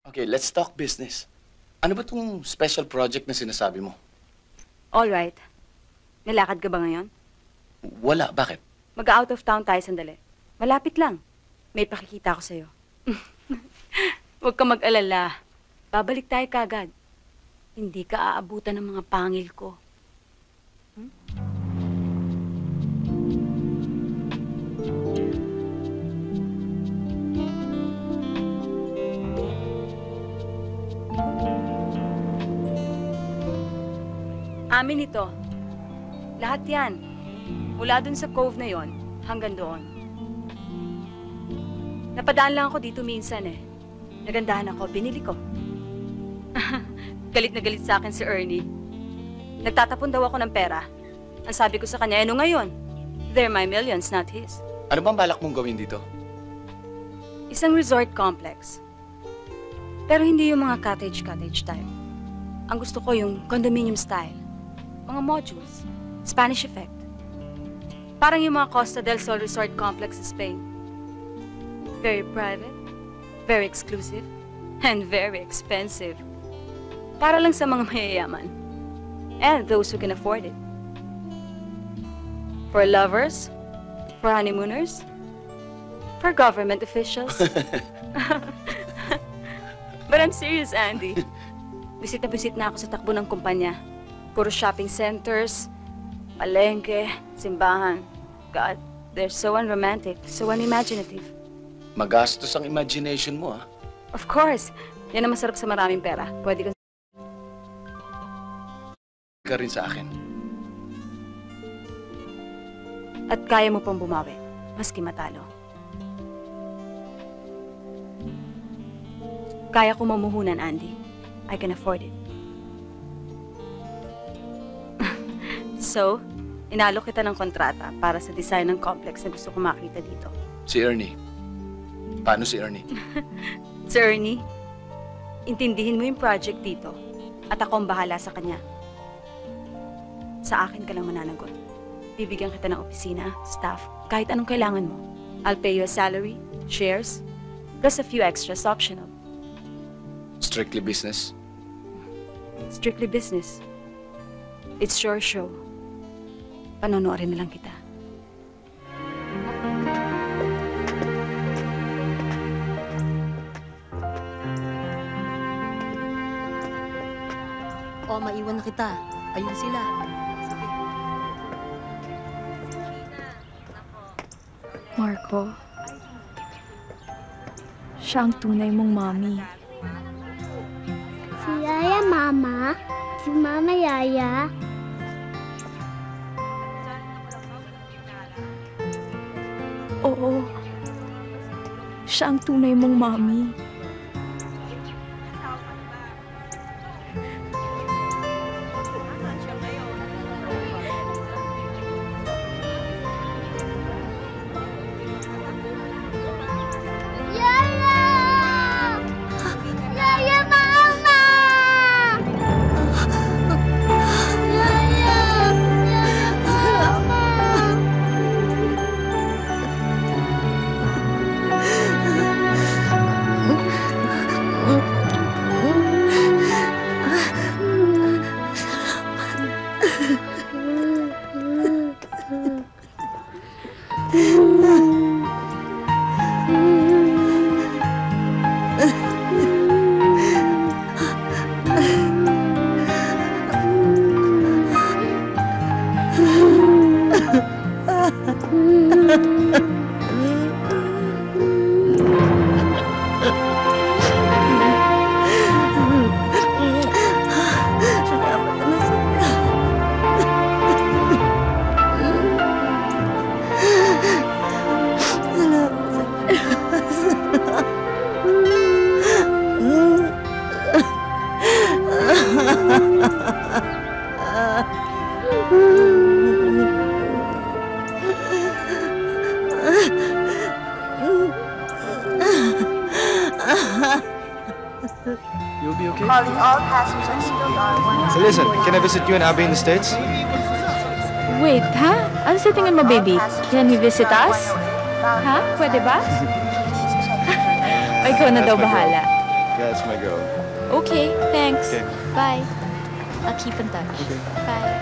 Okay, let's talk business. Ano ba tong special project na sinasabi mo? All right. May lakad ka ba ngayon? Wala, bakit? Mag-out of town tayo sandali. Malapit lang. May pakikita ko sa'yo. Huwag ka mag-alala. Babalik tayo kagad. Hindi ka aabutan ng mga pangil ko. Amin ito. Lahat yan. Mula dun sa cove na yon hanggang doon. Napadaan lang ako dito minsan eh. Nagandahan ako, binili ko. Galit na galit sa akin si Ernie. Nagtatapon daw ako ng pera. Ang sabi ko sa kanya, ano ngayon? They're my millions, not his. Ano bang balak mong gawin dito? Isang resort complex. Pero hindi yung mga cottage type. Ang gusto ko yung condominium style. Mga modules. Spanish effect. Parang yung mga Costa del Sol Resort Complex sa Spain. Very private, very exclusive, and very expensive. Para lang sa mga mayayaman. And those who can afford it. For lovers, for honeymooners, for government officials. But I'm serious, Andy. Bisit na ako sa takbo ng kumpanya. Puro shopping centers, palengke, simbahan. God, they're so unromantic, so unimaginative. Magastos ang imagination mo, ah. Of course. Yan ang masarap sa maraming pera. Pwede Ka rin sa akin. At kaya mo pang bumawi, maski matalo. Kaya ko mamuhunan, Andy. I can afford it. So, inalok kita ng kontrata para sa design ng complex na gusto ko makita dito. Si Ernie. Paano si Ernie? Sir Ernie, intindihin mo yung project dito at ako ang bahala sa kanya. Sa akin ka lang mananagot. Bibigyan kita ng opisina, staff, kahit anong kailangan mo. I'll pay you a salary, shares, plus a few extras optional. Strictly business? Strictly business. It's your show. Panonoodin na lang kita. O, maiwan na kita. Ayun sila. Marco, siya ang tunay mong mommy. Si Yaya, Mama. Si Mama, Yaya. Oo, siya ang tunay mong mommy. Yaya! Yaya, Mama! Yaya! Yaya, Mama! You'll be okay? Calling all passengers CPR 1. So listen, can I visit you and Abby in the States? Wait, ha? Ano sa tingin mo, baby? Can he visit us? Ha? Pwede ba? O ikaw na daw bahala. Yeah, that's my girl. Okay, thanks. Okay. Bye. I'll keep in touch. Okay. Bye.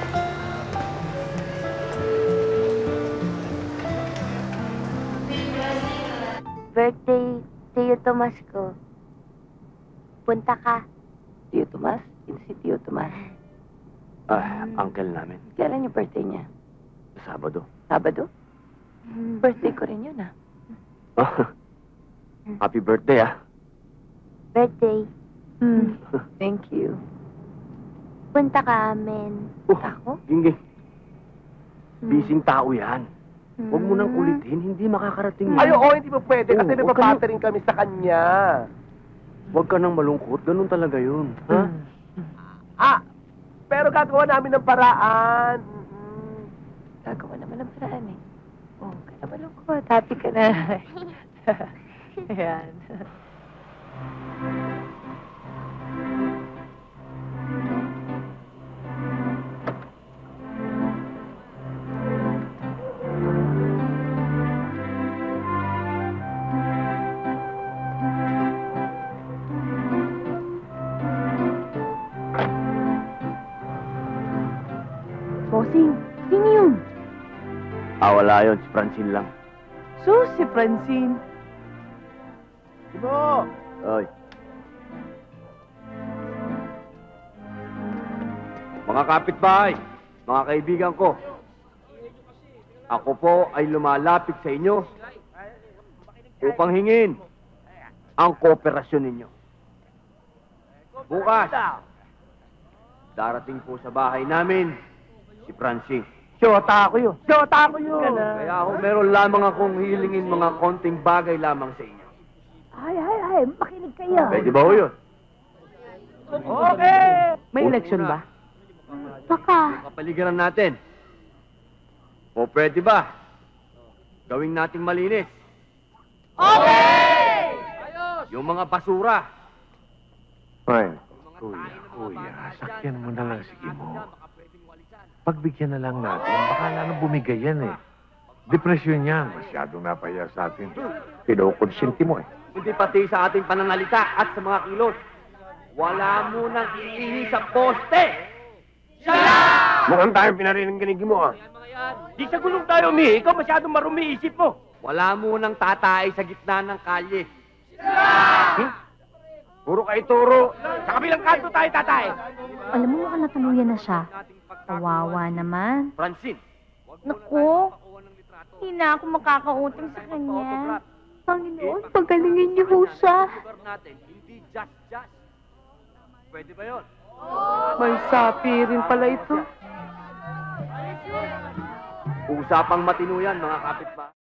Birthday, Tio Tomas ko. Punta ka. Tio Tomas? Yun si Tio Tomas. Uncle namin. Kailan yung birthday niya? Sabado. Sabado? Birthday ko rin yun, Happy birthday, Birthday. Thank you. Punta ka amin. Ako? Gingging. Bising tao yan. Huwag mo nang kulitin, hindi makakarating yan. Ay, oo, hindi pa pwede kasi Oo, nagpapata rin kami sa kanya. Huwag ka nang malungkot, ganun talaga yun. Ha? Pero gagawa namin ng paraan. Gagawa naman ang paraan eh. Huwag ka na malungkot, happy ka na. Ayan. Bossing, sino yun? Wala yun, si Francine lang. So, si Francine. Ibo! Oy. Mga kapitbahay, mga kaibigan ko, ako po ay lumalapit sa inyo upang hingin ang kooperasyon ninyo. Bukas, darating po sa bahay namin si Francine. Siyota ako yun. Siyota ako yun. Kaya ako meron lamang akong hilingin mga konting bagay lamang sa inyo. Ay, makinig kayo. Pwede ba ho yun? Okay! May eleksyon ba? Baka. Kapaligiran natin. O pwede ba? Gawing nating malinis. Okay! Yung mga basura. Ay, kuya, sakyan mo na lang sige mo. Pagbigyan na lang natin, baka lang bumigay yan eh. Depresyon yan, masyadong napaya sa atin. Kinukonsinti mo eh. Hindi pati sa ating pananalita at sa mga kilos. Wala munang iihi sa poste! Mukhang tayong pinarinig mo Di sa gulong tayo, Mi. Ikaw masyadong marumi isip mo. Wala munang tatay sa gitna ng kalye. Puro kayo turo. Sa kabilang kanto tayo, tatay. Alam mo, mukhang natuluyan na siya. Kawawa naman. Francine, Naku, hindi na ako makakautang sa kanya. Panginoon, pagalingin niyo ho siya. lugar natin, hindi just. Pwede ba yun? May sapi rin pala ito. Usapang matino yan, mga kapitbahay.